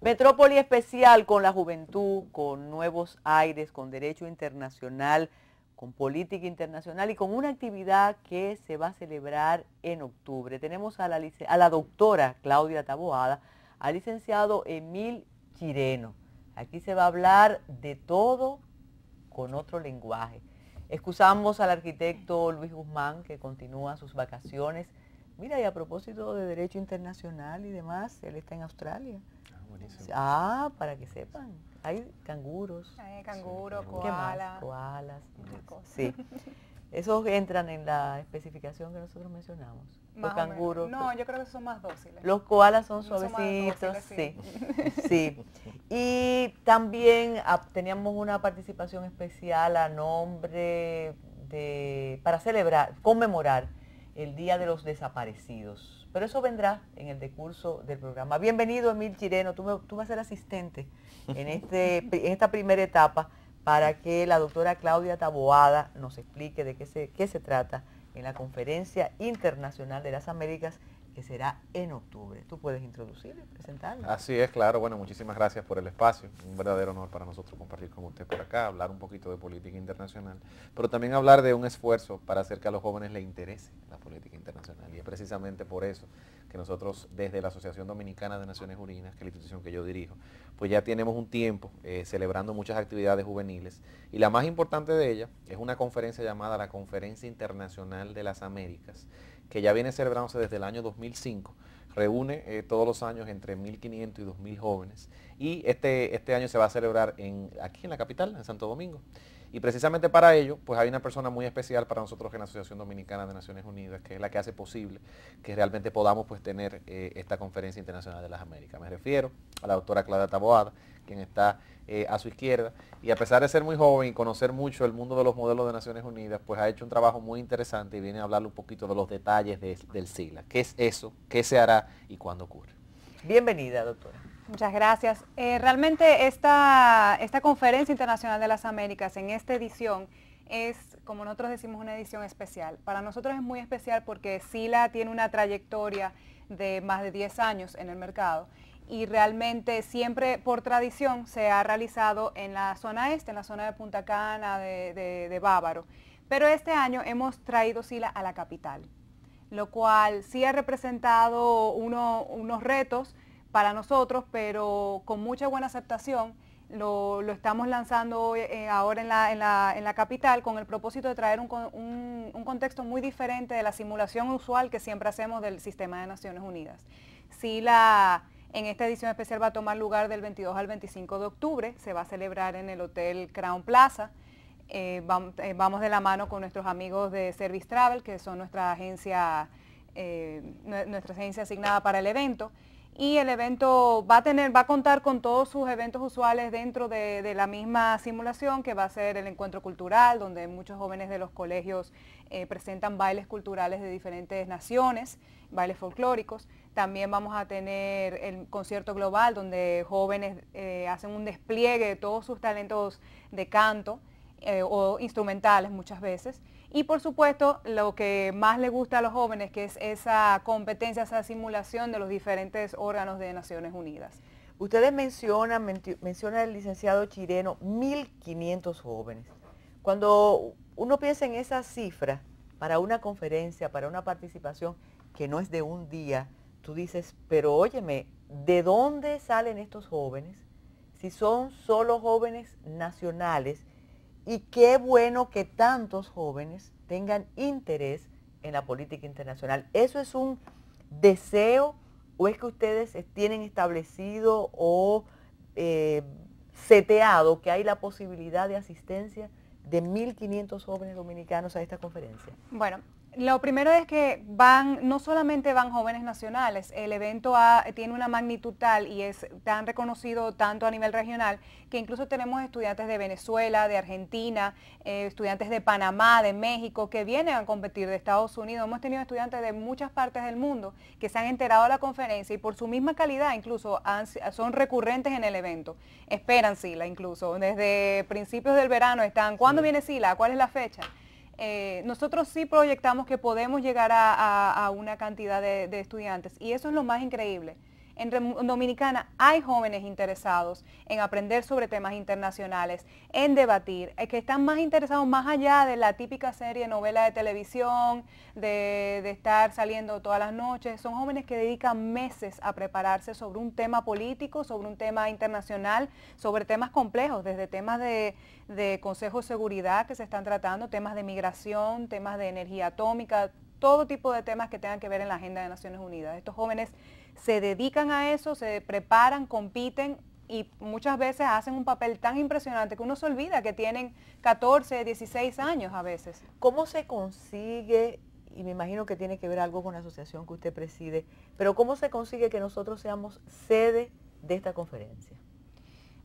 Metrópoli especial con la juventud, con nuevos aires, con derecho internacional, con política internacional y con una actividad que se va a celebrar en octubre. Tenemos a la doctora Claudia Taboada, al licenciado Emil Chireno. Aquí se va a hablar de todo con otro lenguaje. Excusamos al arquitecto Luis Guzmán, que continúa sus vacaciones. Mira, y a propósito de derecho internacional y demás, él está en Australia. Buenísimo. Para que sepan, hay canguros. Hay canguros, Sí, ¿Qué más? koalas, Koalas. muchas cosas. Sí. Esos entran en la especificación que nosotros mencionamos. Los Más o menos. canguros. No, yo creo que son más dóciles. Los koalas son Son más suavecitos, dóciles, sí. Sí. Y también teníamos una participación especial a nombre para celebrar, conmemorar el Día de los Desaparecidos. Pero eso vendrá en el decurso del programa. Bienvenido, Emil Chireno. Tú vas a ser asistente en esta primera etapa para que la doctora Claudia Taboada nos explique de qué se trata en la Conferencia Internacional de las Américas, que será en octubre. Tú puedes introducirla, presentarla. Así es, claro. Bueno, muchísimas gracias por el espacio. Un verdadero honor para nosotros compartir con usted por acá, hablar un poquito de política internacional, pero también hablar de un esfuerzo para hacer que a los jóvenes les interese la política internacional. Y es precisamente por eso que nosotros desde la Asociación Dominicana de Naciones Unidas, que es la institución que yo dirijo, pues ya tenemos un tiempo celebrando muchas actividades juveniles. Y la más importante de ellas es una conferencia llamada la Conferencia Internacional de las Américas, que ya viene celebrándose desde el año 2005, reúne todos los años entre 1.500 y 2.000 jóvenes, y este año se va a celebrar aquí en la capital, en Santo Domingo. Y precisamente para ello, pues hay una persona muy especial para nosotros en la Asociación Dominicana de Naciones Unidas, que es la que hace posible que realmente podamos pues tener esta Conferencia Internacional de las Américas. Me refiero a la doctora Claudia Taboada, quien está a su izquierda, y a pesar de ser muy joven y conocer mucho el mundo de los modelos de Naciones Unidas, pues ha hecho un trabajo muy interesante y viene a hablarle un poquito de los detalles del SILA. ¿Qué es eso? ¿Qué se hará? ¿Y cuándo ocurre? Bienvenida, doctora. Muchas gracias. Realmente esta Conferencia Internacional de las Américas en esta edición es, como nosotros decimos, una edición especial. Para nosotros es muy especial porque SILA tiene una trayectoria de más de 10 años en el mercado y realmente siempre por tradición se ha realizado en la zona este, en la zona de Punta Cana, de Bávaro. Pero este año hemos traído SILA a la capital, lo cual sí ha representado unos retos para nosotros, pero con mucha buena aceptación. Lo estamos lanzando ahora en la capital con el propósito de traer un contexto muy diferente de la simulación usual que siempre hacemos del sistema de Naciones Unidas. SILA en esta edición especial va a tomar lugar del 22 al 25 de octubre, se va a celebrar en el Hotel Crown Plaza. Vamos de la mano con nuestros amigos de Service Travel, que son nuestra agencia asignada para el evento. Y el evento va a contar con todos sus eventos usuales dentro de la misma simulación, que va a ser el encuentro cultural, donde muchos jóvenes de los colegios presentan bailes culturales de diferentes naciones, bailes folclóricos. También vamos a tener el concierto global, donde jóvenes hacen un despliegue de todos sus talentos de canto o instrumentales muchas veces. Y por supuesto, lo que más le gusta a los jóvenes, que es esa competencia, esa simulación de los diferentes órganos de Naciones Unidas. Ustedes menciona el licenciado Chireno, 1.500 jóvenes. Cuando uno piensa en esa cifra para una conferencia, para una participación que no es de un día, tú dices, pero óyeme, ¿de dónde salen estos jóvenes? Si son solo jóvenes nacionales. Y qué bueno que tantos jóvenes tengan interés en la política internacional. ¿Eso es un deseo o es que ustedes tienen establecido o seteado que hay la posibilidad de asistencia de 1.500 jóvenes dominicanos a esta conferencia? Bueno, lo primero es que no solamente van jóvenes nacionales, el evento tiene una magnitud tal y es tan reconocido tanto a nivel regional que incluso tenemos estudiantes de Venezuela, de Argentina, estudiantes de Panamá, de México, que vienen a competir, de Estados Unidos. Hemos tenido estudiantes de muchas partes del mundo que se han enterado de la conferencia y por su misma calidad incluso son recurrentes en el evento. Esperan SILA incluso, desde principios del verano están, ¿cuándo viene SILA? ¿Cuál es la fecha? Nosotros sí proyectamos que podemos llegar a una cantidad de estudiantes y eso es lo más increíble. En Dominicana hay jóvenes interesados en aprender sobre temas internacionales, en debatir, que están más interesados más allá de la típica serie, novela de televisión, de estar saliendo todas las noches. Son jóvenes que dedican meses a prepararse sobre un tema político, sobre un tema internacional, sobre temas complejos, desde temas de Consejo de Seguridad que se están tratando, temas de migración, temas de energía atómica, todo tipo de temas que tengan que ver en la agenda de Naciones Unidas. Estos jóvenes se dedican a eso, se preparan, compiten y muchas veces hacen un papel tan impresionante que uno se olvida que tienen 14, 16 años a veces. ¿Cómo se consigue, y me imagino que tiene que ver algo con la asociación que usted preside, pero cómo se consigue que nosotros seamos sede de esta conferencia?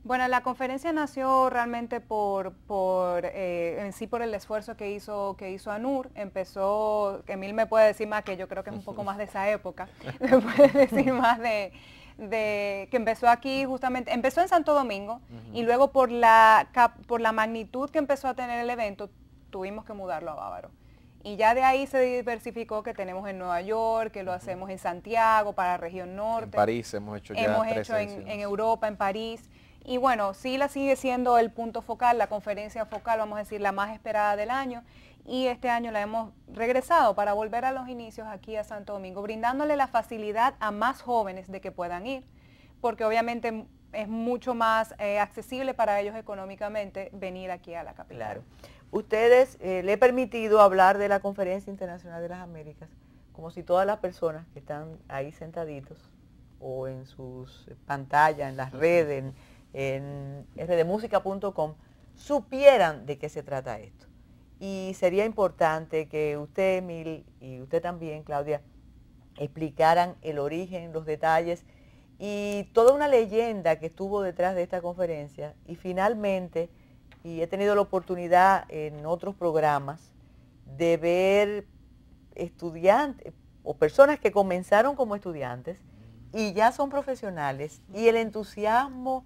Bueno, la conferencia nació realmente en sí por el esfuerzo que hizo ANUR. Empezó, Emil me puede decir más, que yo creo que es un poco más de esa época, me puede decir más de que empezó aquí justamente, empezó en Santo Domingo y luego por la magnitud que empezó a tener el evento, tuvimos que mudarlo a Bávaro. Y ya de ahí se diversificó, que tenemos en Nueva York, que lo hacemos en Santiago, para la región norte. En París hemos hecho ya hemos hecho en Europa, en París. Y bueno, SILA sigue siendo el punto focal, la conferencia focal, vamos a decir, la más esperada del año. Y este año la hemos regresado para volver a los inicios aquí a Santo Domingo, brindándole la facilidad a más jóvenes de que puedan ir, porque obviamente es mucho más accesible para ellos económicamente venir aquí a la capital. Claro. Ustedes, le he permitido hablar de la Conferencia Internacional de las Américas, como si todas las personas que están ahí sentaditos, o en sus pantallas, en las redes, en rdmusica.com, supieran de qué se trata esto. Y sería importante que usted, Emil, y usted también, Claudia, explicaran el origen, los detalles y toda una leyenda que estuvo detrás de esta conferencia. Y finalmente, y he tenido la oportunidad en otros programas de ver estudiantes o personas que comenzaron como estudiantes y ya son profesionales, y el entusiasmo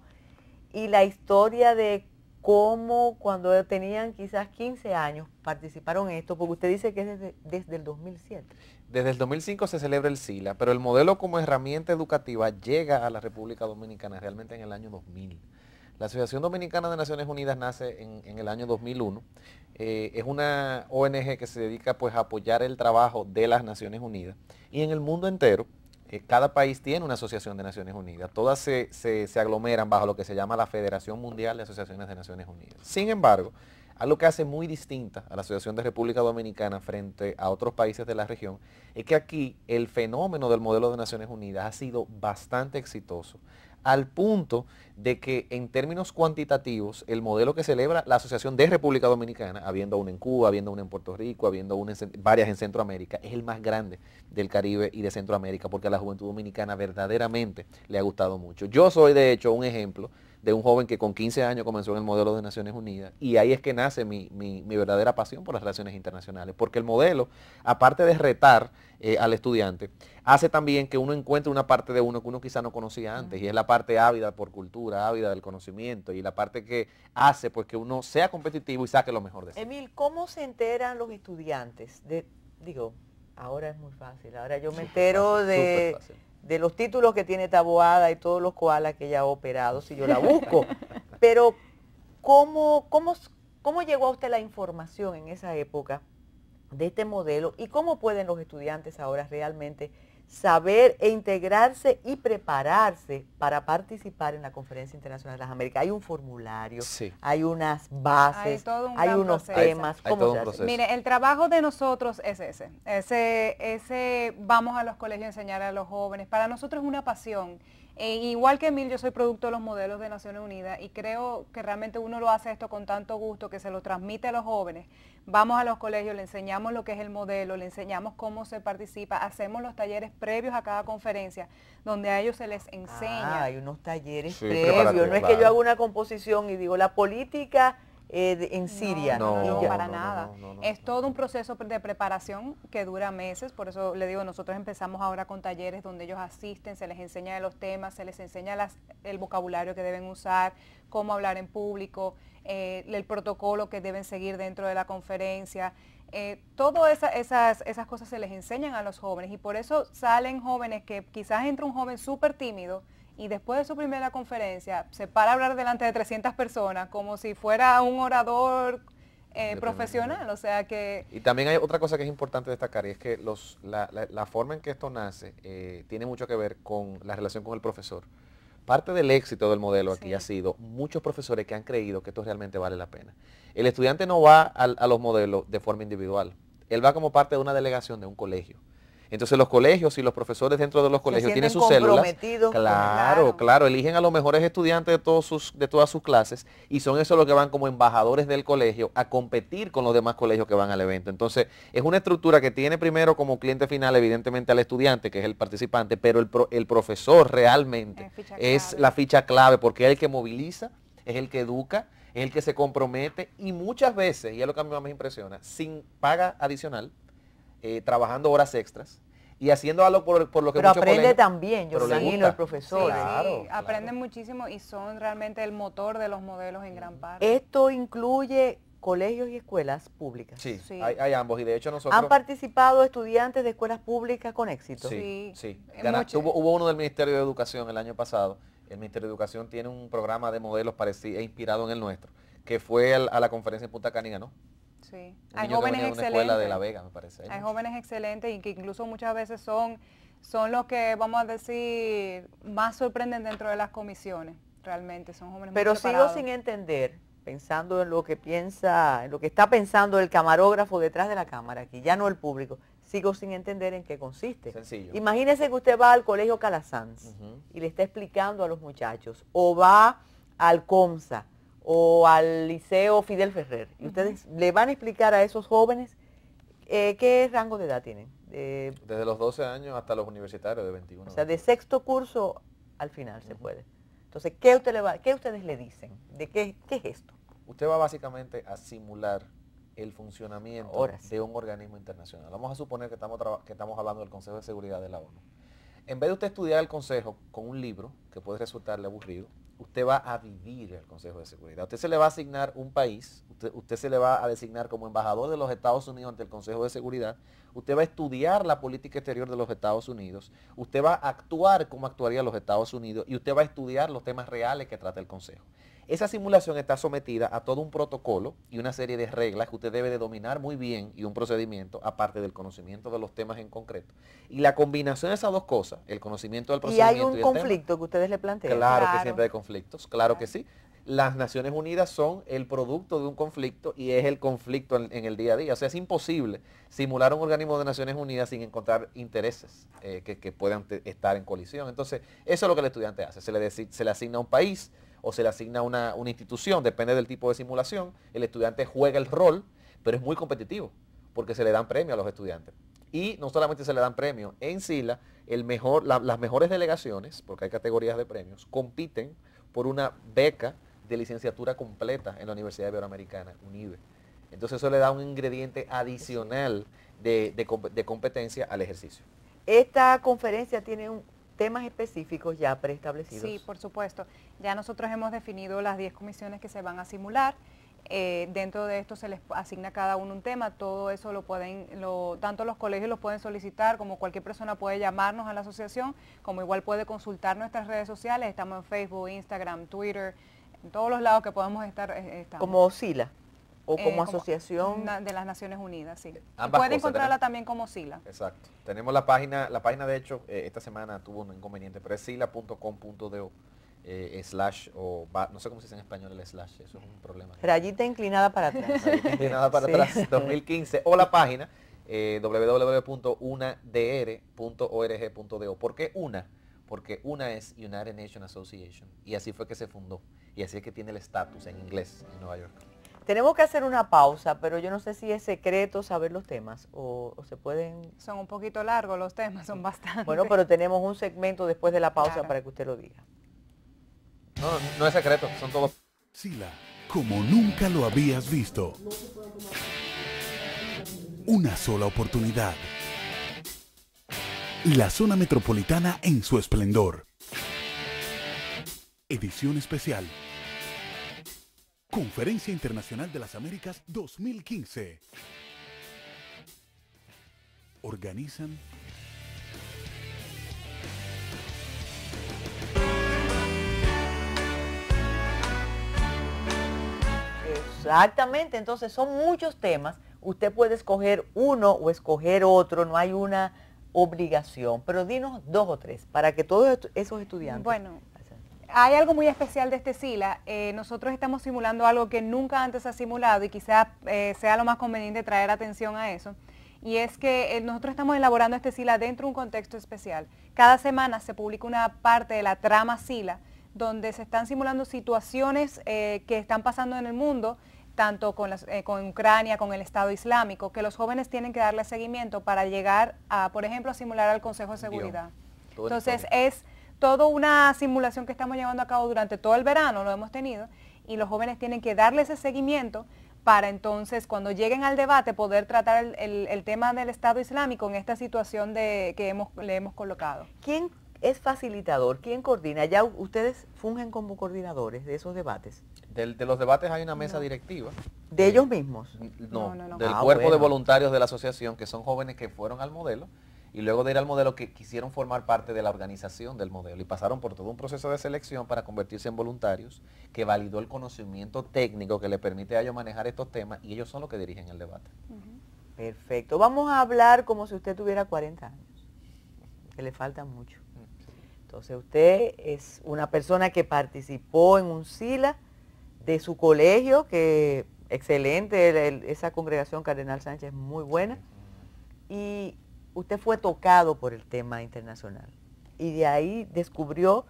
y la historia de cómo cuando tenían quizás 15 años participaron en esto, porque usted dice que es desde el 2007. Desde el 2005 se celebra el SILA, pero el modelo como herramienta educativa llega a la República Dominicana realmente en el año 2000. La Asociación Dominicana de Naciones Unidas nace en el año 2001. Es una ONG que se dedica pues a apoyar el trabajo de las Naciones Unidas, y en el mundo entero cada país tiene una asociación de Naciones Unidas. Todas se aglomeran bajo lo que se llama la Federación Mundial de Asociaciones de Naciones Unidas. Sin embargo, algo que hace muy distinta a la Asociación de República Dominicana frente a otros países de la región es que aquí el fenómeno del modelo de Naciones Unidas ha sido bastante exitoso, al punto de que en términos cuantitativos el modelo que celebra la Asociación de República Dominicana, habiendo una en Cuba, habiendo una en Puerto Rico, habiendo varias en Centroamérica, es el más grande del Caribe y de Centroamérica, porque a la juventud dominicana verdaderamente le ha gustado mucho. Yo soy de hecho un ejemplo de un joven que con 15 años comenzó en el modelo de Naciones Unidas, y ahí es que nace mi verdadera pasión por las relaciones internacionales, porque el modelo, aparte de retar al estudiante, hace también que uno encuentre una parte de uno que uno quizá no conocía antes, y es la parte ávida por cultura, ávida del conocimiento, y la parte que hace pues que uno sea competitivo y saque lo mejor de sí. Emil, ¿cómo se enteran los estudiantes? Ahora es muy fácil, ahora yo me entero de los títulos que tiene Taboada y todos los koalas que ella ha operado, si yo la busco. Pero, ¿cómo llegó a usted la información en esa época de este modelo? ¿Y cómo pueden los estudiantes ahora realmente saber e integrarse y prepararse para participar en la Conferencia Internacional de las Américas? Hay un formulario, sí, hay unas bases, hay unos temas. ¿Cómo se hace? Mire, el trabajo de nosotros es ese vamos a los colegios a enseñar a los jóvenes. Para nosotros es una pasión. Igual que Emil, yo soy producto de los modelos de Naciones Unidas, y creo que realmente uno lo hace esto con tanto gusto que se lo transmite a los jóvenes. Vamos a los colegios, le enseñamos lo que es el modelo, le enseñamos cómo se participa, hacemos los talleres previos a cada conferencia, donde a ellos se les enseña. Hay unos talleres previos, no es que yo hago una composición y digo la política en Siria. No, para nada. Es todo un proceso de preparación que dura meses, por eso le digo, nosotros empezamos ahora con talleres donde ellos asisten, se les enseña de los temas, se les enseña el vocabulario que deben usar, cómo hablar en público, el protocolo que deben seguir dentro de la conferencia. Todas esas cosas se les enseñan a los jóvenes y por eso salen jóvenes que quizás entra un joven súper tímido y después de su primera conferencia se para a hablar delante de 300 personas como si fuera un orador profesional, o sea que... Y también hay otra cosa que es importante destacar y es que la forma en que esto nace tiene mucho que ver con la relación con el profesor. Parte del éxito del modelo aquí ha sido muchos profesores que han creído que esto realmente vale la pena. El estudiante no va a los modelos de forma individual, él va como parte de una delegación de un colegio. Entonces los colegios y los profesores dentro de los colegios tienen sus células. Claro, eligen a los mejores estudiantes de todas sus clases y son esos los que van como embajadores del colegio a competir con los demás colegios que van al evento. Entonces es una estructura que tiene primero como cliente final evidentemente al estudiante, que es el participante, pero el profesor realmente es la ficha clave porque es el que moviliza, es el que educa, es el que se compromete y muchas veces, y es lo que a mí más me impresiona, sin paga adicional, trabajando horas extras y haciendo algo por lo que pero muchos aprende colegios, también, yo me imagino, el profesor. Sí, aprenden muchísimo y son realmente el motor de los modelos en gran parte. Esto incluye colegios y escuelas públicas. Sí. Hay ambos y de hecho nosotros... ¿Han participado estudiantes de escuelas públicas con éxito? Sí. Hubo uno del Ministerio de Educación el año pasado. El Ministerio de Educación tiene un programa de modelos parecido e inspirado en el nuestro, que fue a la conferencia en Punta Cana y ganó. Sí, hay jóvenes excelentes. Una escuela de La Vega, me parece. Hay jóvenes excelentes y que incluso muchas veces son los que, vamos a decir, más sorprenden dentro de las comisiones, realmente, son jóvenes pero muy preparados. Sigo sin entender, pensando en lo que está pensando el camarógrafo detrás de la cámara, aquí ya no el público, sigo sin entender en qué consiste. Sencillo. Imagínese que usted va al colegio Calasanz y le está explicando a los muchachos, o va al COMSA, o al Liceo Fidel Ferrer, y ustedes le van a explicar a esos jóvenes qué rango de edad tienen. Desde los 12 años hasta los universitarios de 21. O sea, de sexto curso al final se puede. Entonces, ¿qué ustedes le dicen? ¿De qué es esto? Usted va básicamente a simular el funcionamiento de un organismo internacional. Vamos a suponer que estamos hablando del Consejo de Seguridad de la ONU. En vez de usted estudiar el Consejo con un libro, que puede resultarle aburrido, usted va a vivir el Consejo de Seguridad. Usted se le va a asignar un país, usted se le va a designar como embajador de los Estados Unidos ante el Consejo de Seguridad, usted va a estudiar la política exterior de los Estados Unidos, usted va a actuar como actuaría los Estados Unidos y usted va a estudiar los temas reales que trata el Consejo. Esa simulación está sometida a todo un protocolo y una serie de reglas que usted debe de dominar muy bien y un procedimiento, aparte del conocimiento de los temas en concreto. Y la combinación de esas dos cosas, el conocimiento del procedimiento y hay un conflicto que ustedes le plantean. Claro que siempre hay conflictos, claro que sí. Las Naciones Unidas son el producto de un conflicto y es el conflicto en el día a día. O sea, es imposible simular un organismo de Naciones Unidas sin encontrar intereses que puedan estar en colisión. Entonces, eso es lo que el estudiante hace. Se le asigna un país o se le asigna una institución, depende del tipo de simulación. El estudiante juega el rol, pero es muy competitivo porque se le dan premios a los estudiantes. Y no solamente se le dan premios, en SILA las mejores delegaciones, porque hay categorías de premios, compiten por una beca de licenciatura completa en la Universidad Iberoamericana, UNIBE. Entonces eso le da un ingrediente adicional de competencia al ejercicio. Esta conferencia tiene temas específicos ya preestablecidos. Sí, por supuesto. Ya nosotros hemos definido las 10 comisiones que se van a simular. Dentro de esto se les asigna a cada uno un tema. Todo eso tanto los colegios lo pueden solicitar, como cualquier persona puede llamarnos a la asociación, como igual puede consultar nuestras redes sociales. Estamos en Facebook, Instagram, Twitter, en todos los lados que podamos estar. Como SILA. O como asociación de las Naciones Unidas, sí. Pueden encontrarla también como SILA. Exacto. Tenemos la página de hecho, esta semana tuvo un inconveniente, pero es sila.com.do no sé cómo se dice en español el slash, eso es un problema. Rayita inclinada para atrás. Rayita inclinada para atrás, 2015, o la página www.unadr.org.do. ¿Por qué UNA? Porque UNA es United Nations Association, y así fue que se fundó, y así es que tiene el estatus en inglés en Nueva York. Tenemos que hacer una pausa, pero yo no sé si es secreto saber los temas o se pueden... Son un poquito largos los temas, son bastante. Bueno, pero tenemos un segmento después de la pausa para que usted lo diga. No es secreto, son todos... SILA, como nunca lo habías visto. Una sola oportunidad. La zona metropolitana en su esplendor. Edición especial. Conferencia Internacional de las Américas 2015. Organizan Exactamente, entonces son muchos temas. Usted puede escoger uno o escoger otro, no hay una obligación, pero dinos 2 o 3 para que todos esos estudiantes... Bueno, hay algo muy especial de este SILA. Nosotros estamos simulando algo que nunca antes se ha simulado y quizás sea lo más conveniente traer atención a eso. Y es que nosotros estamos elaborando este SILA dentro de un contexto especial. Cada semana se publica una parte de la trama SILA donde se están simulando situaciones que están pasando en el mundo, tanto con Ucrania, con el Estado Islámico, que los jóvenes tienen que darle seguimiento para llegar a, por ejemplo, a simular al Consejo de Seguridad. Entonces es toda una simulación que estamos llevando a cabo durante todo el verano, lo hemos tenido, y los jóvenes tienen que darle ese seguimiento para entonces cuando lleguen al debate poder tratar el tema del Estado Islámico en esta situación que le hemos colocado. ¿Quién es facilitador? ¿Quién coordina? ¿Ya ustedes fungen como coordinadores de esos debates? De los debates hay una mesa directiva. ¿De ellos mismos? No, No. del Ah, cuerpo de bueno. voluntarios de la asociación, que son jóvenes que fueron al modelo y luego de ir al modelo que quisieron formar parte de la organización del modelo y pasaron por todo un proceso de selección para convertirse en voluntarios que validó el conocimiento técnico que le permite a ellos manejar estos temas y ellos son los que dirigen el debate. Perfecto. Vamos a hablar como si usted tuviera 40 años, que le falta mucho. Entonces usted es una persona que participó en un SILA de su colegio, que excelente, esa congregación Cardenal Sánchez es muy buena, y usted fue tocado por el tema internacional y de ahí descubrió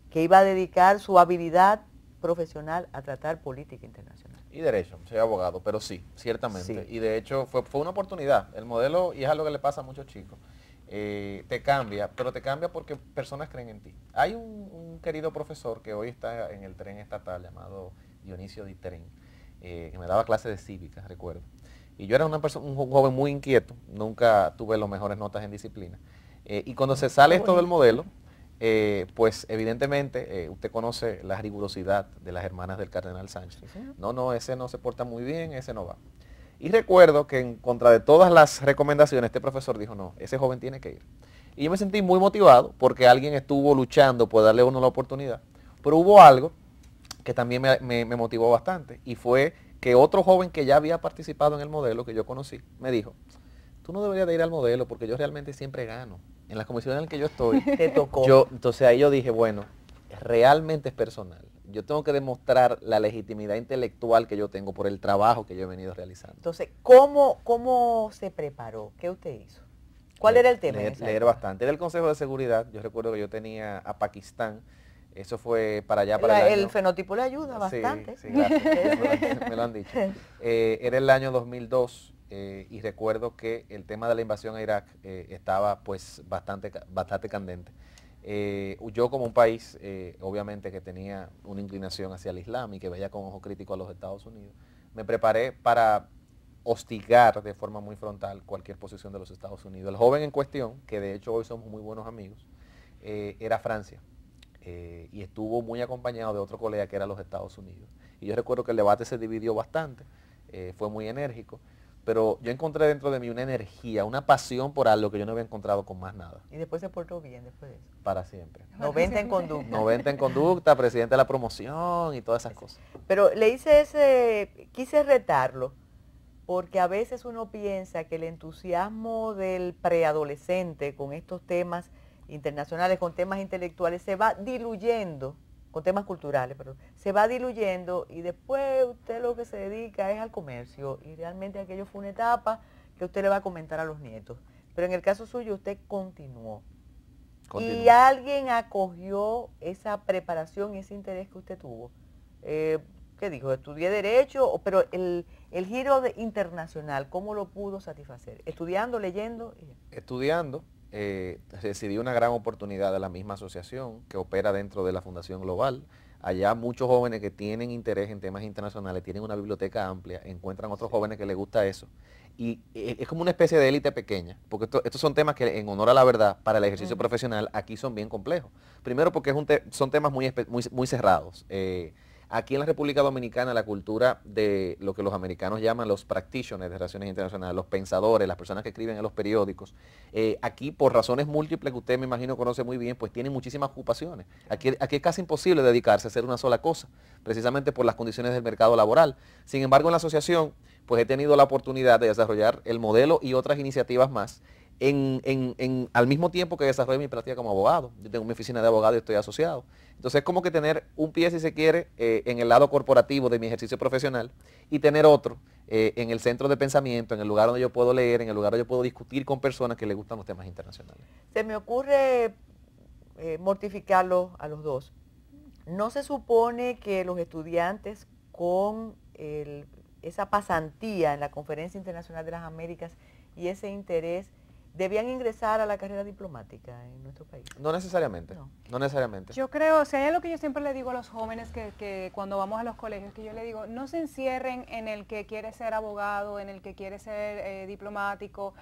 que iba a dedicar su habilidad profesional a tratar política internacional. Y derecho, soy abogado, pero sí, ciertamente. Sí. Y de hecho fue una oportunidad. El modelo, y es algo que le pasa a muchos chicos, te cambia, pero te cambia porque personas creen en ti. Hay un querido profesor que hoy está en el tren estatal llamado Dionisio Ditren, que me daba clases de cívica, recuerdo. Y yo era un joven muy inquieto, nunca tuve las mejores notas en disciplina. Y cuando se sale esto del modelo, pues evidentemente usted conoce la rigurosidad de las hermanas del Cardenal Sánchez. No, ese no se porta muy bien, ese no va. Y recuerdo que en contra de todas las recomendaciones, este profesor dijo, no, ese joven tiene que ir. Y yo me sentí muy motivado porque alguien estuvo luchando por darle a uno la oportunidad. Pero hubo algo que también me motivó bastante y fue que otro joven que ya había participado en el modelo que yo conocí, me dijo, tú no deberías de ir al modelo porque yo realmente siempre gano. En las comisiones en las que yo estoy, Te tocó. entonces ahí yo dije, bueno, realmente es personal. Yo tengo que demostrar la legitimidad intelectual que yo tengo por el trabajo que yo he venido realizando. Entonces, ¿cómo se preparó? ¿Qué usted hizo? ¿Cuál era el tema? en esa Leer época? bastante. Era el Consejo de Seguridad. Yo recuerdo que yo tenía a Pakistán. Eso fue para allá, para el El año... fenotipo le ayuda bastante. Sí, gracias. Me lo han dicho. Era el año 2002 y recuerdo que el tema de la invasión a Irak estaba pues bastante candente. Yo como un país, obviamente que tenía una inclinación hacia el Islam y que veía con ojo crítico a los Estados Unidos, me preparé para hostigar de forma muy frontal cualquier posición de los Estados Unidos. El joven en cuestión, que de hecho hoy somos muy buenos amigos, era Francia. Y estuvo muy acompañado de otro colega que era los Estados Unidos. Y yo recuerdo que el debate se dividió bastante, fue muy enérgico, pero yo encontré dentro de mí una energía, una pasión por algo que yo no había encontrado con más nada. Y después se portó bien después de eso. Para siempre. 90 en conducta. 90 en conducta, presidente de la promoción y todas esas cosas. Pero le quise retarlo, porque a veces uno piensa que el entusiasmo del preadolescente con estos temas internacionales, con temas intelectuales, se va diluyendo, con temas culturales, pero se va diluyendo y después usted lo que se dedica es al comercio y realmente aquello fue una etapa que usted le va a comentar a los nietos. Pero en el caso suyo usted continuó. Y alguien acogió esa preparación y ese interés que usted tuvo. ¿Qué dijo? Estudié Derecho, pero el giro internacional, ¿cómo lo pudo satisfacer? ¿Estudiando, leyendo? Estudiando, recibí una gran oportunidad de la misma asociación que opera dentro de la Fundación Global. Allá muchos jóvenes que tienen interés en temas internacionales, tienen una biblioteca amplia, encuentran otros jóvenes que les gusta eso. Y es como una especie de élite pequeña, porque estos son temas que en honor a la verdad, para el ejercicio profesional, aquí son bien complejos. Primero porque son temas muy cerrados. Aquí en la República Dominicana la cultura de lo que los americanos llaman los practitioners de relaciones internacionales, los pensadores, las personas que escriben en los periódicos, aquí por razones múltiples que usted me imagino conoce muy bien, pues tienen muchísimas ocupaciones. Aquí es casi imposible dedicarse a hacer una sola cosa, precisamente por las condiciones del mercado laboral. Sin embargo, en la asociación, pues he tenido la oportunidad de desarrollar el modelo y otras iniciativas más, al mismo tiempo que desarrollo mi práctica como abogado. Yo tengo mi oficina de abogado y estoy asociado. Entonces es como que tener un pie, si se quiere, en el lado corporativo de mi ejercicio profesional y tener otro en el centro de pensamiento, en el lugar donde yo puedo leer, en el lugar donde yo puedo discutir con personas que les gustan los temas internacionales. Se me ocurre mortificarlos a los dos. ¿No se supone que los estudiantes con esa pasantía en la Conferencia Internacional de las Américas y ese interés debían ingresar a la carrera diplomática en nuestro país? No necesariamente, no necesariamente. Yo creo, o sea, hay algo que yo siempre le digo a los jóvenes que cuando vamos a los colegios, que yo le digo, no se encierren en el que quiere ser abogado, en el que quiere ser diplomático,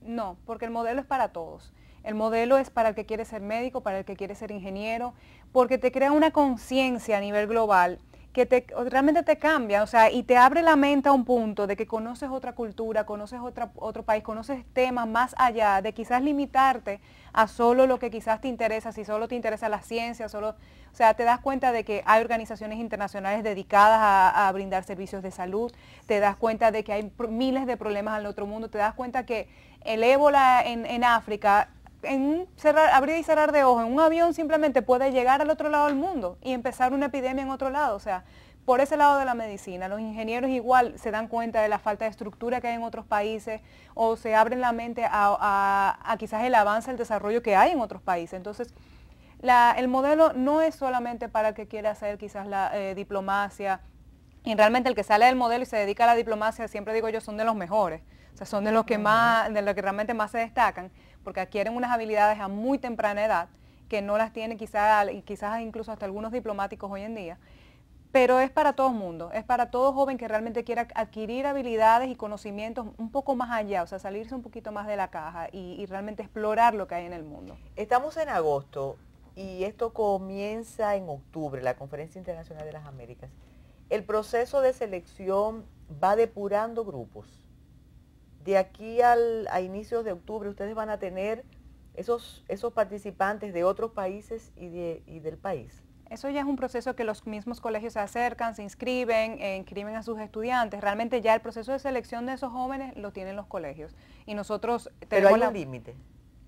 no, porque el modelo es para todos. El modelo es para el que quiere ser médico, para el que quiere ser ingeniero, porque te crea una conciencia a nivel global que realmente te cambia, o sea, y te abre la mente a un punto de que conoces otra cultura, conoces otro país, conoces temas más allá de quizás limitarte a solo lo que quizás te interesa, si solo te interesa la ciencia, o sea, te das cuenta de que hay organizaciones internacionales dedicadas a brindar servicios de salud, te das cuenta de que hay miles de problemas en el otro mundo, te das cuenta que el ébola en África, en abrir y cerrar de ojos, en un avión simplemente puede llegar al otro lado del mundo y empezar una epidemia en otro lado. O sea, por ese lado de la medicina, los ingenieros igual se dan cuenta de la falta de estructura que hay en otros países o se abren la mente a quizás el avance, el desarrollo que hay en otros países. Entonces, el modelo no es solamente para el que quiere hacer quizás la diplomacia, y realmente el que sale del modelo y se dedica a la diplomacia, siempre digo yo, son de los mejores. O sea, son de los que realmente más se destacan, porque adquieren unas habilidades a muy temprana edad, que no las tienen quizás incluso hasta algunos diplomáticos hoy en día. Pero es para todo el mundo, es para todo joven que realmente quiera adquirir habilidades y conocimientos un poco más allá, o sea, salirse un poquito más de la caja y realmente explorar lo que hay en el mundo. Estamos en agosto y esto comienza en octubre, la Conferencia Internacional de las Américas. El proceso de selección va depurando grupos. De aquí a inicios de octubre ustedes van a tener esos participantes de otros países y del país. Eso ya es un proceso que los mismos colegios se acercan, se inscriben a sus estudiantes. Realmente ya el proceso de selección de esos jóvenes lo tienen los colegios. Y nosotros tenemos... ¿Pero hay un límite?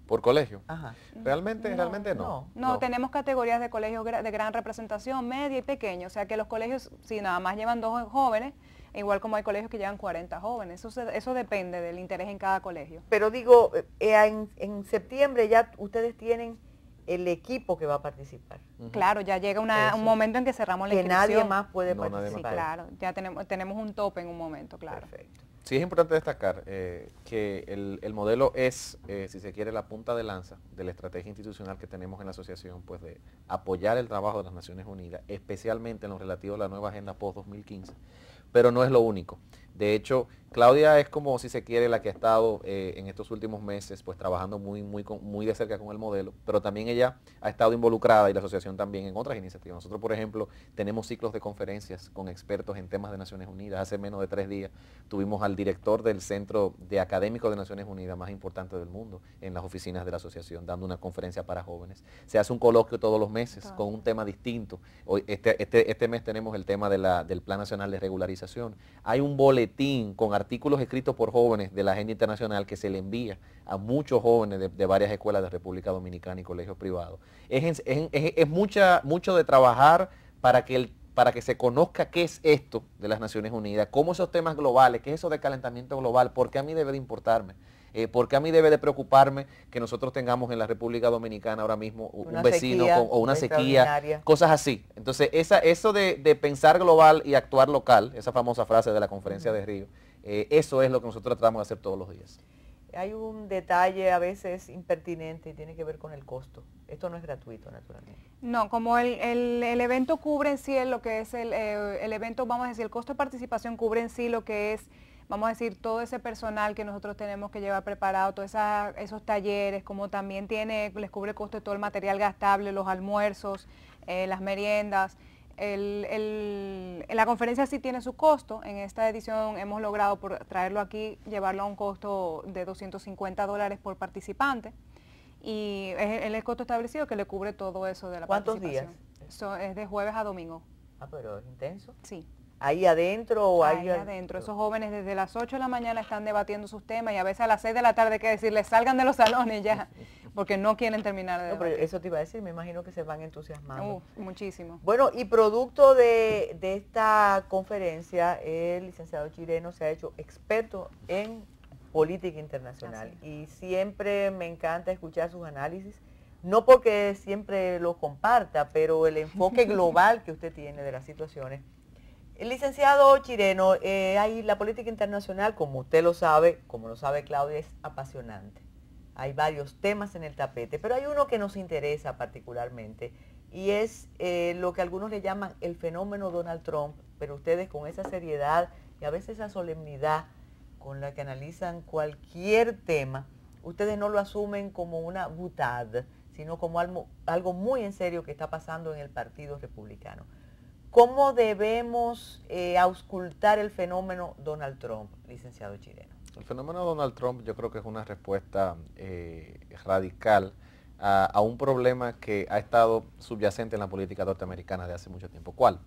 ¿Por colegio? Ajá. Realmente no. No, tenemos categorías de colegios de gran representación, media y pequeña. O sea que los colegios, si nada más llevan 2 jóvenes, igual como hay colegios que llevan 40 jóvenes. Eso depende del interés en cada colegio. Pero digo, en septiembre ya ustedes tienen el equipo que va a participar. Claro, ya llega un momento en que cerramos la inscripción. Que nadie más puede participar. Sí, claro, ya tenemos un tope en un momento, claro. Perfecto. Sí, es importante destacar que el modelo es, si se quiere, la punta de lanza de la estrategia institucional que tenemos en la asociación, pues de apoyar el trabajo de las Naciones Unidas, especialmente en lo relativo a la nueva agenda post-2015, pero no es lo único. De hecho, Claudia es como, si se quiere, la que ha estado en estos últimos meses pues trabajando muy de cerca con el modelo, pero también ella ha estado involucrada y la asociación también en otras iniciativas. Nosotros, por ejemplo, tenemos ciclos de conferencias con expertos en temas de Naciones Unidas. Hace menos de 3 días tuvimos al director del Centro de Académicos de Naciones Unidas más importante del mundo en las oficinas de la asociación, dando una conferencia para jóvenes. Se hace un coloquio todos los meses con un tema distinto. Hoy, este mes tenemos el tema del Plan Nacional de Regularización. Hay un boletín con artículos escritos por jóvenes de la agenda internacional que se le envía a muchos jóvenes de varias escuelas de República Dominicana y colegios privados. Es mucho de trabajar para que se conozca qué es esto de las Naciones Unidas, cómo esos temas globales, qué es eso de calentamiento global, por qué a mí debe de importarme. ¿Por qué a mí debe de preocuparme que nosotros tengamos en la República Dominicana ahora mismo un vecino o una sequía, cosas así? Entonces, eso de pensar global y actuar local, esa famosa frase de la conferencia de Río, eso es lo que nosotros tratamos de hacer todos los días. Hay un detalle a veces impertinente y tiene que ver con el costo. Esto no es gratuito, naturalmente. No, como el evento cubre en sí lo que es el evento, vamos a decir, el costo de participación cubre en sí lo que es, vamos a decir, todo ese personal que nosotros tenemos que llevar preparado, todos esos talleres, como también les cubre el costo de todo el material gastable, los almuerzos, las meriendas. La conferencia sí tiene su costo. En esta edición hemos logrado por traerlo aquí, llevarlo a un costo de $250 por participante. Y es el costo establecido que le cubre todo eso de la participación. ¿Cuántos días? Es de jueves a domingo. Ah, pero es intenso. Sí. ¿Ahí adentro o ahí adentro? Esos jóvenes desde las 8 de la mañana están debatiendo sus temas y a veces a las 6 de la tarde hay que decirles salgan de los salones ya, porque no quieren terminar de debatir. Pero eso te iba a decir, me imagino que se van entusiasmando. Muchísimo. Bueno, y producto de esta conferencia, el licenciado Chireno se ha hecho experto en política internacional y siempre me encanta escuchar sus análisis, no porque siempre lo comparta, pero el enfoque global que usted tiene de las situaciones. El licenciado Chireno, la política internacional, como usted lo sabe, como lo sabe Claudia, es apasionante. Hay varios temas en el tapete, pero hay uno que nos interesa particularmente y es lo que algunos le llaman el fenómeno Donald Trump, pero ustedes con esa seriedad y a veces esa solemnidad con la que analizan cualquier tema, ustedes no lo asumen como una boutade, sino como algo muy en serio que está pasando en el Partido Republicano. ¿Cómo debemos auscultar el fenómeno Donald Trump, licenciado Chireno? El fenómeno Donald Trump yo creo que es una respuesta radical a un problema que ha estado subyacente en la política norteamericana de hace mucho tiempo. ¿Cuál?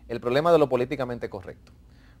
El problema de lo políticamente correcto.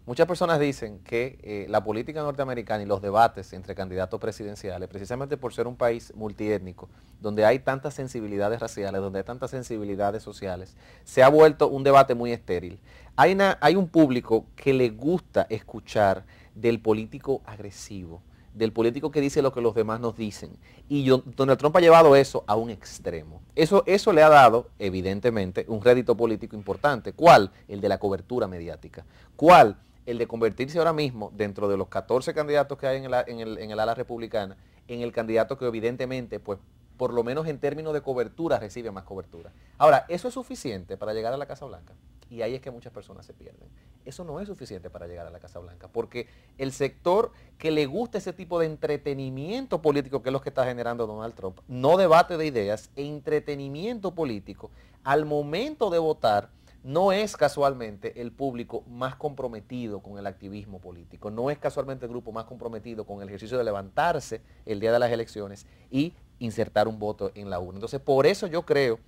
Muchas personas dicen que la política norteamericana y los debates entre candidatos presidenciales, precisamente por ser un país multiétnico, donde hay tantas sensibilidades raciales, donde hay tantas sensibilidades sociales, se ha vuelto un debate muy estéril. Hay un público que le gusta escuchar del político agresivo, del político que dice lo que los demás nos dicen. Y Donald Trump ha llevado eso a un extremo. Eso le ha dado, evidentemente, un rédito político importante. ¿Cuál? El de la cobertura mediática. ¿Cuál? El de convertirse ahora mismo, dentro de los 14 candidatos que hay en el ala republicana, en el candidato que evidentemente, pues, por lo menos en términos de cobertura, recibe más cobertura. Ahora, ¿eso es suficiente para llegar a la Casa Blanca? Y ahí es que muchas personas se pierden. Eso no es suficiente para llegar a la Casa Blanca, porque el sector que le gusta ese tipo de entretenimiento político, que es lo que está generando Donald Trump, no debate de ideas, entretenimiento político, al momento de votar, no es casualmente el público más comprometido con el activismo político, no es casualmente el grupo más comprometido con el ejercicio de levantarse el día de las elecciones y insertar un voto en la urna. Entonces, por eso yo creo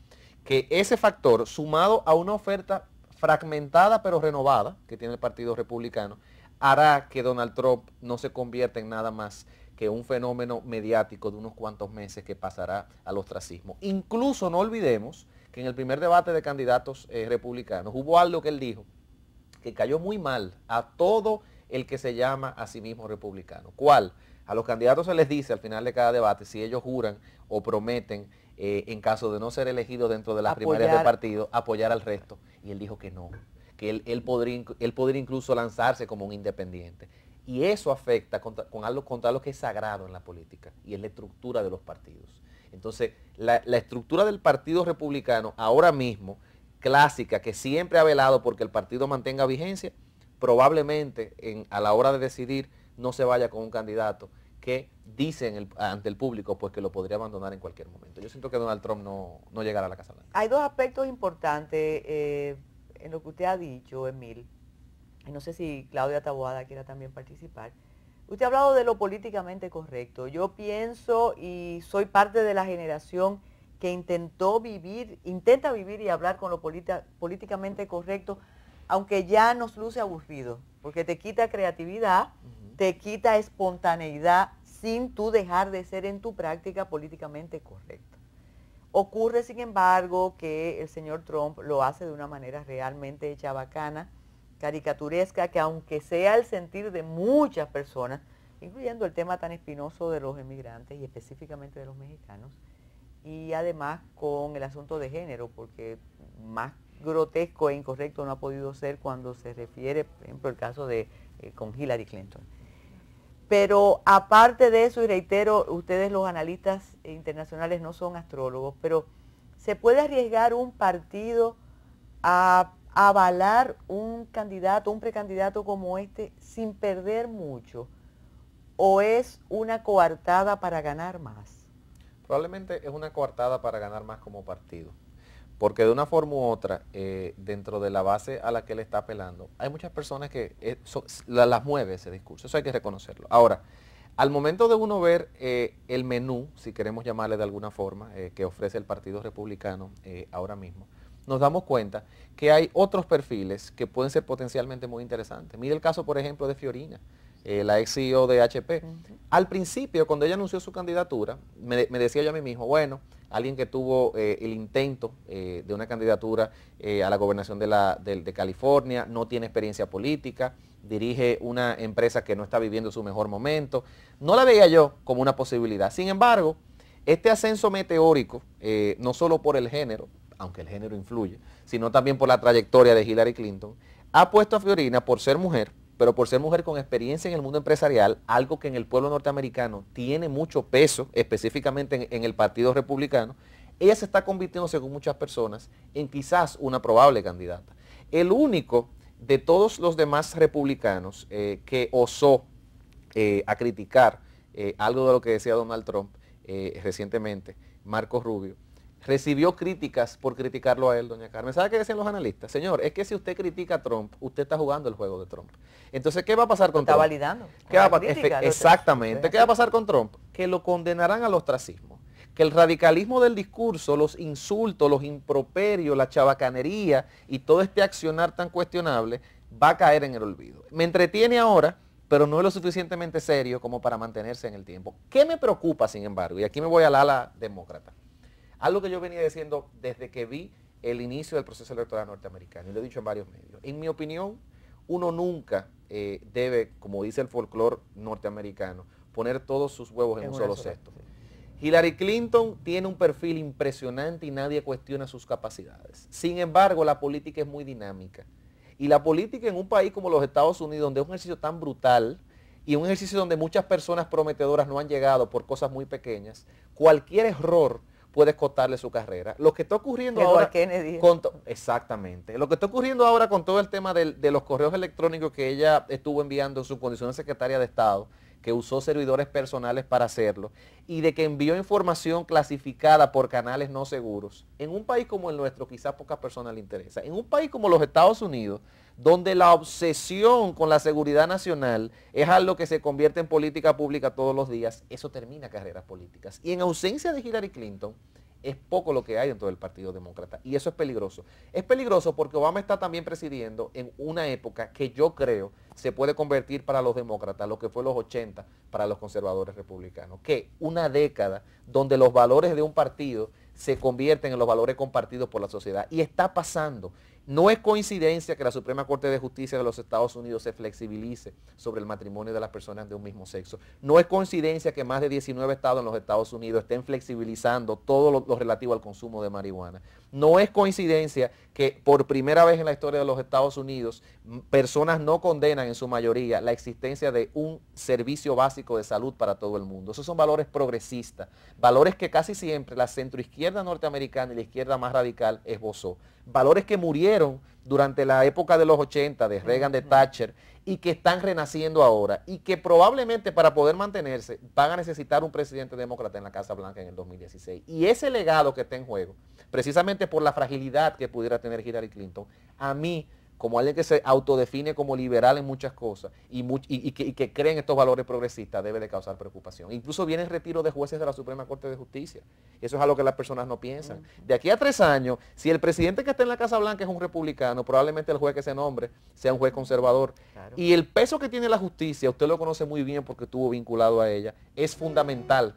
que ese factor, sumado a una oferta fragmentada pero renovada que tiene el Partido Republicano, hará que Donald Trump no se convierta en nada más que un fenómeno mediático de unos cuantos meses que pasará al ostracismo. Incluso no olvidemos que en el primer debate de candidatos republicanos hubo algo que él dijo que cayó muy mal a todo el que se llama a sí mismo republicano. ¿Cuál? A los candidatos se les dice al final de cada debate si ellos juran o prometen en caso de no ser elegidos dentro de las primarias del partido, apoyar al resto. Y él dijo que no, que él podría incluso lanzarse como un independiente. Y eso afecta contra algo que es sagrado en la política, y es la estructura de los partidos. Entonces, la estructura del Partido Republicano, ahora mismo, clásica, que siempre ha velado porque el partido mantenga vigencia, probablemente a la hora de decidir no se vaya con un candidato que dice ante el público pues que lo podría abandonar en cualquier momento. Yo siento que Donald Trump no llegará a la Casa Blanca. Hay dos aspectos importantes en lo que usted ha dicho, Emil, y no sé si Claudia Taboada quiera también participar. Usted ha hablado de lo políticamente correcto. Yo pienso y soy parte de la generación que intenta vivir y hablar con lo políticamente correcto, aunque ya nos luce aburrido, porque te quita creatividad, te quita espontaneidad sin tú dejar de ser en tu práctica políticamente correcto. Ocurre, sin embargo, que el señor Trump lo hace de una manera realmente chabacana, caricaturesca, que aunque sea el sentir de muchas personas, incluyendo el tema tan espinoso de los emigrantes y específicamente de los mexicanos, y además con el asunto de género, porque más grotesco e incorrecto no ha podido ser cuando se refiere, por ejemplo, el caso de con Hillary Clinton. Pero aparte de eso, y reitero, ustedes los analistas internacionales no son astrólogos, pero ¿se puede arriesgar un partido a avalar un candidato, un precandidato como este sin perder mucho? ¿O es una coartada para ganar más? Probablemente es una coartada para ganar más como partido. porque de una forma u otra, dentro de la base a la que él está apelando, hay muchas personas que las mueve ese discurso, eso hay que reconocerlo. Ahora, al momento de uno ver el menú, si queremos llamarle de alguna forma, que ofrece el Partido Republicano ahora mismo, nos damos cuenta que hay otros perfiles que pueden ser potencialmente muy interesantes. Mire el caso, por ejemplo, de Fiorina, la ex CEO de HP. Al principio, cuando ella anunció su candidatura, me decía yo a mí mismo, bueno, alguien que tuvo el intento de una candidatura a la gobernación de California, no tiene experiencia política, dirige una empresa que no está viviendo su mejor momento. No la veía yo como una posibilidad. Sin embargo, este ascenso meteórico, no solo por el género, aunque el género influye, sino también por la trayectoria de Hillary Clinton, ha puesto a Fiorina por ser mujer, pero por ser mujer con experiencia en el mundo empresarial, algo que en el pueblo norteamericano tiene mucho peso, específicamente en el Partido Republicano, ella se está convirtiendo, según muchas personas, en quizás una probable candidata. El único de todos los demás republicanos que osó a criticar algo de lo que decía Donald Trump recientemente, Marco Rubio, recibió críticas por criticarlo a él, doña Carmen. ¿Sabe qué decían los analistas? Señor, es que si usted critica a Trump, usted está jugando el juego de Trump. Entonces, ¿qué va a pasar con Trump? Está validando. Exactamente. ¿Qué va a pasar con Trump? Que lo condenarán al ostracismo. Que el radicalismo del discurso, los insultos, los improperios, la chabacanería y todo este accionar tan cuestionable va a caer en el olvido. Me entretiene ahora, pero no es lo suficientemente serio como para mantenerse en el tiempo. ¿Qué me preocupa, sin embargo? Y aquí me voy al ala demócrata. Algo que yo venía diciendo desde que vi el inicio del proceso electoral norteamericano, y lo he dicho en varios medios. En mi opinión, uno nunca debe, como dice el folclore norteamericano, poner todos sus huevos en un solo cesto. Hillary Clinton tiene un perfil impresionante y nadie cuestiona sus capacidades. Sin embargo, la política es muy dinámica. Y la política en un país como los Estados Unidos, donde es un ejercicio tan brutal y un ejercicio donde muchas personas prometedoras no han llegado por cosas muy pequeñas, cualquier error puede costarle su carrera. Lo que está ocurriendo ahora exactamente. Lo que está ocurriendo ahora con todo el tema de los correos electrónicos que ella estuvo enviando en su condición de secretaria de Estado, que usó servidores personales para hacerlo, y de que envió información clasificada por canales no seguros. En un país como el nuestro, quizás pocas personas le interesa. En un país como los Estados Unidos, donde la obsesión con la seguridad nacional es algo que se convierte en política pública todos los días, eso termina carreras políticas. Y en ausencia de Hillary Clinton, es poco lo que hay dentro del Partido Demócrata. Y eso es peligroso. Es peligroso porque Obama está también presidiendo en una época que yo creo se puede convertir para los demócratas, lo que fue los 80 para los conservadores republicanos. Que una década donde los valores de un partido se convierten en los valores compartidos por la sociedad. Y está pasando. No es coincidencia que la Suprema Corte de Justicia de los Estados Unidos se flexibilice sobre el matrimonio de las personas de un mismo sexo. No es coincidencia que más de 19 estados en los Estados Unidos estén flexibilizando todo lo relativo al consumo de marihuana. No es coincidencia que por primera vez en la historia de los Estados Unidos personas no condenan en su mayoría la existencia de un servicio básico de salud para todo el mundo. Esos son valores progresistas, valores que casi siempre la centroizquierda norteamericana y la izquierda más radical esbozó. Valores que murieron durante la época de los 80, de Reagan, de Thatcher, y que están renaciendo ahora, y que probablemente para poder mantenerse van a necesitar un presidente demócrata en la Casa Blanca en el 2016. Y ese legado que está en juego, precisamente por la fragilidad que pudiera tener Hillary Clinton, a mí, como alguien que se autodefine como liberal en muchas cosas y que cree en estos valores progresistas, debe de causar preocupación. Incluso viene el retiro de jueces de la Suprema Corte de Justicia. Eso es algo que las personas no piensan. De aquí a 3 años, si el presidente que está en la Casa Blanca es un republicano, probablemente el juez que se nombre sea un juez conservador. Claro. Y el peso que tiene la justicia, usted lo conoce muy bien porque estuvo vinculado a ella, es fundamental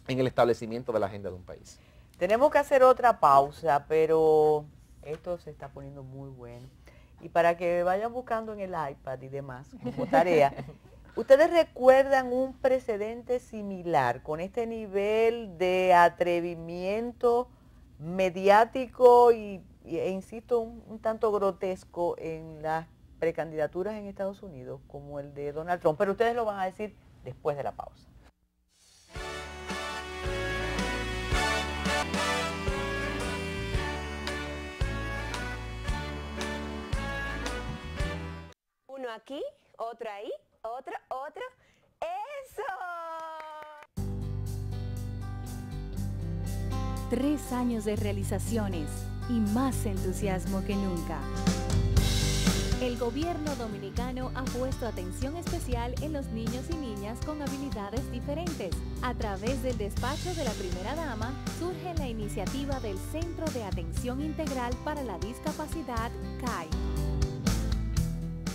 en el establecimiento de la agenda de un país. Tenemos que hacer otra pausa, pero esto se está poniendo muy bueno. Y para que vayan buscando en el iPad y demás, como tarea, ¿ustedes recuerdan un precedente similar con este nivel de atrevimiento mediático e insisto, un tanto grotesco en las precandidaturas en Estados Unidos como el de Donald Trump? Pero ustedes lo van a decir después de la pausa. Uno aquí, otro ahí, otro. ¡Eso! 3 años de realizaciones, y más entusiasmo que nunca. El gobierno dominicano ha puesto atención especial en los niños y niñas con habilidades diferentes. A través del despacho de la primera dama, surge la iniciativa del Centro de Atención Integral para la Discapacidad, CAI.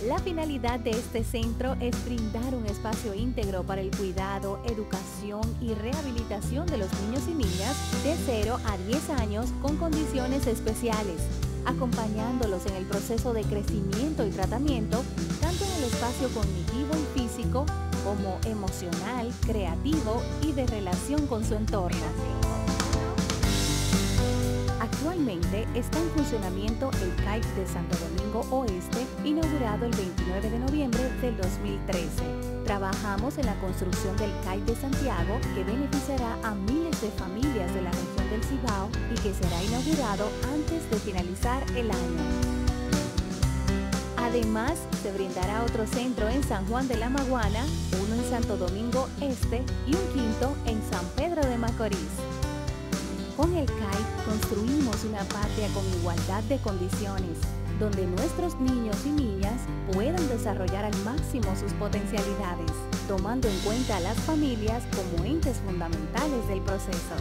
La finalidad de este centro es brindar un espacio íntegro para el cuidado, educación y rehabilitación de los niños y niñas de 0 a 10 años con condiciones especiales, acompañándolos en el proceso de crecimiento y tratamiento, tanto en el espacio cognitivo y físico, como emocional, creativo y de relación con su entorno. Actualmente está en funcionamiento el CAI de Santo Domingo Oeste, inaugurado el 29 de noviembre del 2013. Trabajamos en la construcción del CAI de Santiago, que beneficiará a miles de familias de la región del Cibao y que será inaugurado antes de finalizar el año. Además, se brindará otro centro en San Juan de la Maguana, uno en Santo Domingo Este y un quinto en San Pedro de Macorís. Con el CAI construimos una patria con igualdad de condiciones, donde nuestros niños y niñas puedan desarrollar al máximo sus potencialidades, tomando en cuenta a las familias como entes fundamentales del proceso.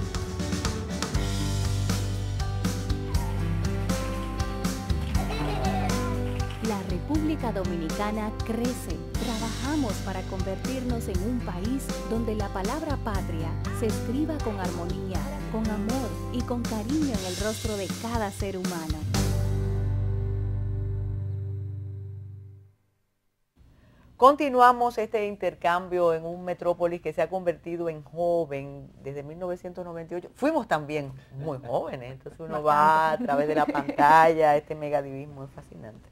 La República Dominicana crece. Trabajamos para convertirnos en un país donde la palabra patria se escriba con armonía, con amor y con cariño en el rostro de cada ser humano. Continuamos este intercambio en un metrópolis que se ha convertido en joven desde 1998. Fuimos también muy jóvenes, entonces uno va a través de la pantalla, este megadivismo es fascinante.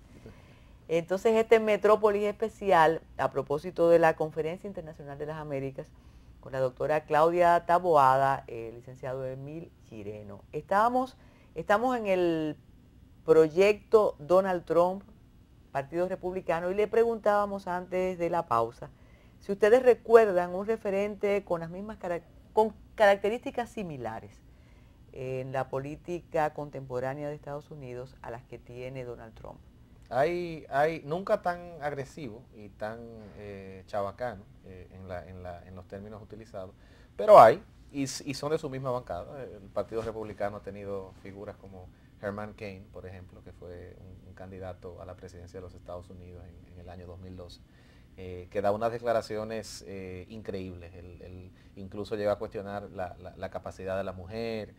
Entonces este metrópolis especial, a propósito de la Conferencia Internacional de las Américas, con la doctora Claudia Taboada, el licenciado Emil Chireno. Estamos en el proyecto Donald Trump, Partido Republicano, y le preguntábamos antes de la pausa si ustedes recuerdan un referente con las mismas con características similares en la política contemporánea de Estados Unidos a las que tiene Donald Trump. Hay nunca tan agresivo y tan chabacano en los términos utilizados, pero hay, y son de su misma bancada. El Partido Republicano ha tenido figuras como Herman Cain, por ejemplo, que fue un candidato a la presidencia de los Estados Unidos en el año 2012, que da unas declaraciones increíbles. Él incluso llega a cuestionar la capacidad de la mujer,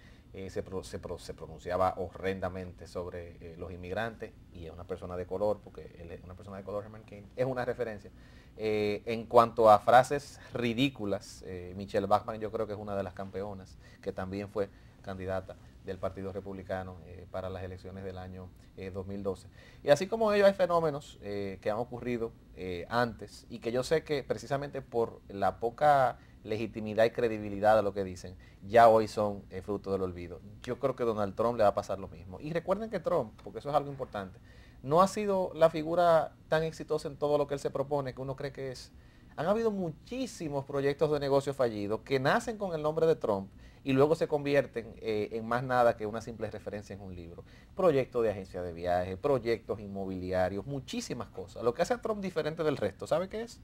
se pronunciaba horrendamente sobre los inmigrantes, y es una persona de color, porque él es una persona de color, Herman Cain, es una referencia. En cuanto a frases ridículas, Michelle Bachmann yo creo que es una de las campeonas, que también fue candidata del Partido Republicano para las elecciones del año 2012. Y así como ello hay fenómenos que han ocurrido antes, y que yo sé que precisamente por la poca legitimidad y credibilidad de lo que dicen, ya hoy son fruto del olvido. Yo creo que Donald Trump le va a pasar lo mismo. Y recuerden que Trump, porque eso es algo importante, no ha sido la figura tan exitosa en todo lo que él se propone que uno cree que es. Han habido muchísimos proyectos de negocio fallidos que nacen con el nombre de Trump y luego se convierten en más nada que una simple referencia en un libro. Proyectos de agencia de viajes, proyectos inmobiliarios, muchísimas cosas. Lo que hace a Trump diferente del resto, ¿sabe qué es?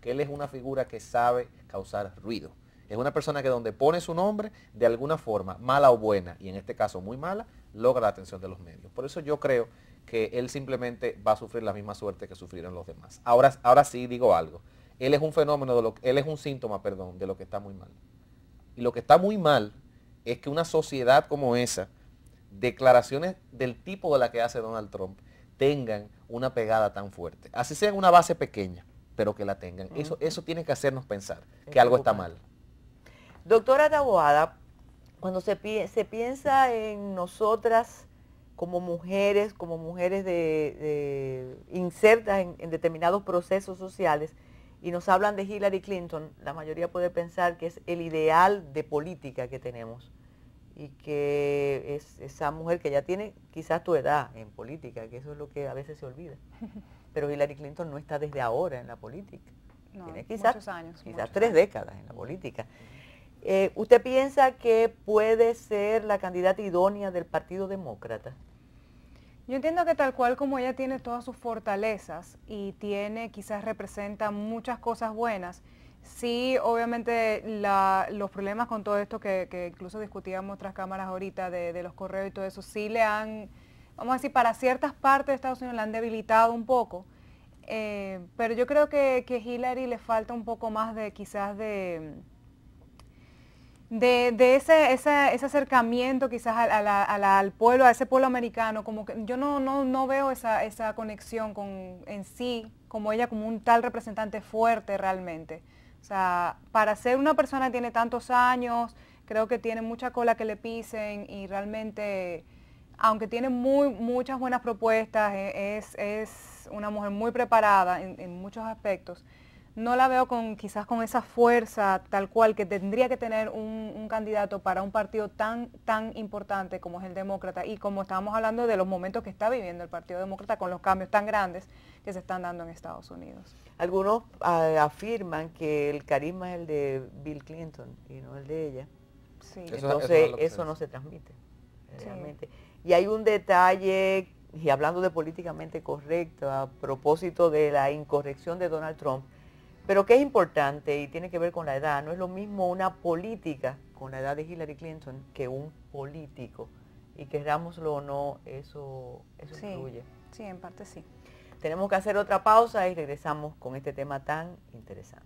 Que él es una figura que sabe causar ruido. Es una persona que donde pone su nombre, de alguna forma, mala o buena, y en este caso muy mala, logra la atención de los medios. Por eso yo creo que él simplemente va a sufrir la misma suerte que sufrieron los demás. Ahora sí digo algo. Él es un fenómeno, él es un síntoma, perdón, de lo que está muy mal. Y lo que está muy mal es que una sociedad como esa, declaraciones del tipo de la que hace Donald Trump, tengan una pegada tan fuerte. Así sea en una base pequeña, pero que la tengan. Eso tiene que hacernos pensar que algo está mal. Doctora Taboada, cuando se piensa en nosotras como mujeres insertas en determinados procesos sociales, y nos hablan de Hillary Clinton, la mayoría puede pensar que es el ideal de política que tenemos, y que es esa mujer que ya tiene quizás tu edad en política, que eso es lo que a veces se olvida. Pero Hillary Clinton no está desde ahora en la política. No, Tiene quizás, muchos años. quizás 3 décadas en la política. ¿Usted piensa que puede ser la candidata idónea del Partido Demócrata? Yo entiendo que tal cual como ella tiene todas sus fortalezas y quizás representa muchas cosas buenas, sí, obviamente los problemas con todo esto que incluso discutíamos tras cámaras ahorita de los correos y todo eso, sí le han, vamos a decir, para ciertas partes de Estados Unidos la han debilitado un poco, pero yo creo que Hillary le falta un poco más de quizás de ese acercamiento quizás al pueblo, a ese pueblo americano, como que yo no veo esa conexión en sí, como ella como un tal representante fuerte realmente. O sea, para ser una persona que tiene tantos años, creo que tiene mucha cola que le pisen y realmente, aunque tiene muchas buenas propuestas, es una mujer muy preparada en muchos aspectos. No la veo quizás con esa fuerza tal cual que tendría que tener un candidato para un partido tan importante como es el Demócrata y como estábamos hablando de los momentos que está viviendo el Partido Demócrata con los cambios tan grandes que se están dando en Estados Unidos. Algunos afirman que el carisma es el de Bill Clinton y no el de ella. Sí. Entonces eso no se transmite realmente. Y hay un detalle, y hablando de políticamente correcto, a propósito de la incorrección de Donald Trump, pero que es importante y tiene que ver con la edad. No es lo mismo una política con la edad de Hillary Clinton que un político. Y querámoslo o no, eso influye. Sí, en parte sí. Tenemos que hacer otra pausa y regresamos con este tema tan interesante.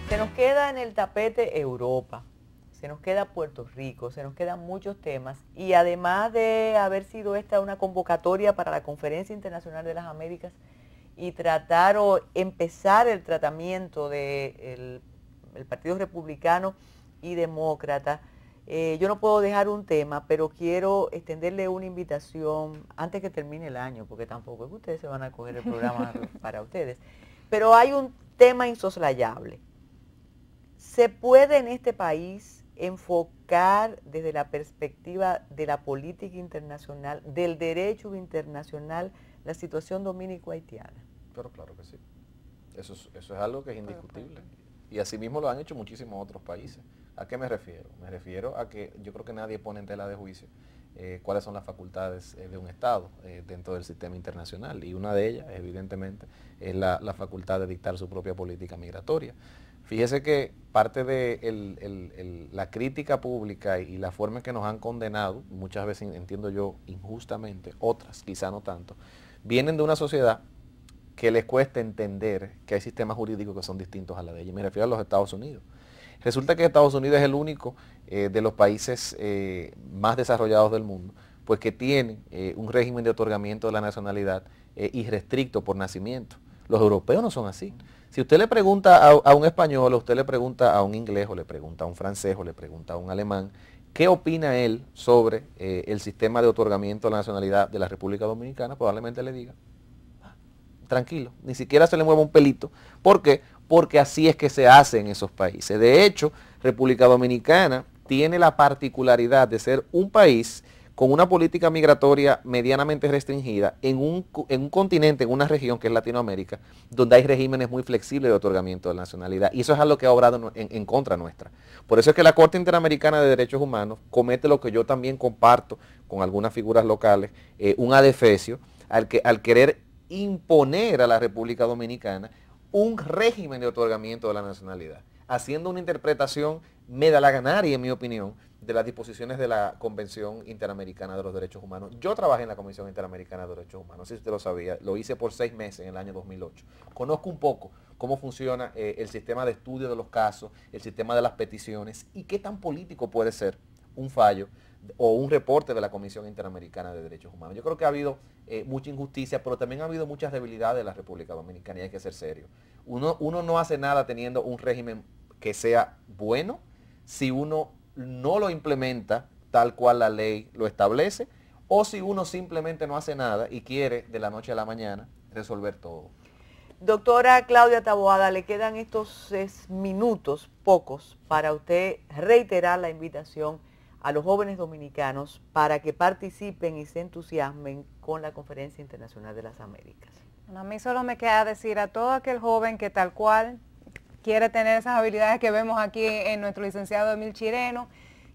Se nos queda en el tapete Europa. Se nos queda Puerto Rico, se nos quedan muchos temas y además de haber sido esta una convocatoria para la Conferencia Internacional de las Américas y tratar o empezar el tratamiento del Partido Republicano y Demócrata, yo no puedo dejar un tema, pero quiero extenderle una invitación antes que termine el año, porque tampoco es que ustedes se van a coger el programa para ustedes, pero hay un tema insoslayable. ¿Se puede en este país enfocar desde la perspectiva de la política internacional, del derecho internacional, la situación dominico-haitiana? Pero claro que sí. Eso es algo que es indiscutible. Y asimismo lo han hecho muchísimos otros países. ¿A qué me refiero? Me refiero a que yo creo que nadie pone en tela de juicio cuáles son las facultades de un Estado dentro del sistema internacional. Y una de ellas, evidentemente, es la facultad de dictar su propia política migratoria. Fíjese que parte de la crítica pública y la forma en que nos han condenado, muchas veces entiendo yo injustamente, otras quizá no tanto, vienen de una sociedad que les cuesta entender que hay sistemas jurídicos que son distintos a la de ella. Me refiero a los Estados Unidos. Resulta que Estados Unidos es el único de los países más desarrollados del mundo, pues que tiene un régimen de otorgamiento de la nacionalidad irrestricto por nacimiento. Los europeos no son así. Si usted le pregunta a un español, o usted le pregunta a un inglés, o le pregunta a un francés, o le pregunta a un alemán, ¿qué opina él sobre el sistema de otorgamiento de la nacionalidad de la República Dominicana? Probablemente le diga, tranquilo, ni siquiera se le mueva un pelito. ¿Por qué? Porque así es que se hace en esos países. De hecho, República Dominicana tiene la particularidad de ser un país con una política migratoria medianamente restringida en un continente, en una región que es Latinoamérica, donde hay regímenes muy flexibles de otorgamiento de la nacionalidad. Y eso es algo que ha obrado en contra nuestra. Por eso es que la Corte Interamericana de Derechos Humanos comete lo que yo también comparto con algunas figuras locales, un adefesio, al querer imponer a la República Dominicana un régimen de otorgamiento de la nacionalidad, haciendo una interpretación medalaganaria, en mi opinión, de las disposiciones de la Convención Interamericana de los Derechos Humanos. Yo trabajé en la Comisión Interamericana de Derechos Humanos, no sé si usted lo sabía, lo hice por 6 meses en el año 2008. Conozco un poco cómo funciona el sistema de estudio de los casos, el sistema de las peticiones y qué tan político puede ser un fallo o un reporte de la Comisión Interamericana de Derechos Humanos. Yo creo que ha habido mucha injusticia, pero también ha habido muchas debilidades de la República Dominicana y hay que ser serio. Uno no hace nada teniendo un régimen que sea bueno si uno no lo implementa tal cual la ley lo establece, o si uno simplemente no hace nada y quiere de la noche a la mañana resolver todo. Doctora Claudia Taboada, le quedan estos minutos, pocos, para usted reiterar la invitación a los jóvenes dominicanos para que participen y se entusiasmen con la Conferencia Internacional de las Américas. Bueno, a mí solo me queda decir a todo aquel joven que tal cual quiere tener esas habilidades que vemos aquí en nuestro licenciado Emil Chireno,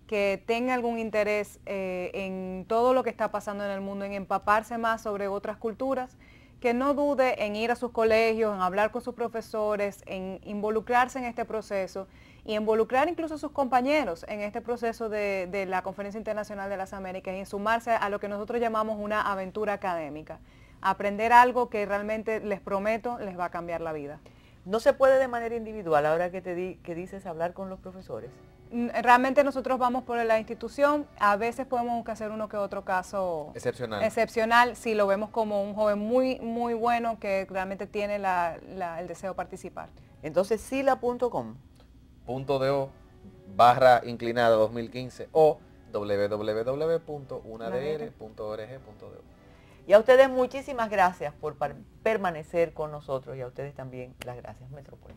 que tenga algún interés en todo lo que está pasando en el mundo, en empaparse más sobre otras culturas, que no dude en ir a sus colegios, en hablar con sus profesores, en involucrarse en este proceso y involucrar incluso a sus compañeros en este proceso de la Conferencia Internacional de las Américas y en sumarse a lo que nosotros llamamos una aventura académica. Aprender algo que realmente, les prometo, les va a cambiar la vida. ¿No se puede de manera individual, ahora que que dices hablar con los profesores? Realmente nosotros vamos por la institución, a veces podemos hacer uno que otro caso excepcional si lo vemos como un joven muy bueno que realmente tiene el deseo de participar. Entonces, sila.com. .do/inclinada 2015 o www.unadr.org.do. Y a ustedes muchísimas gracias por permanecer con nosotros y a ustedes también las gracias, Metrópolis.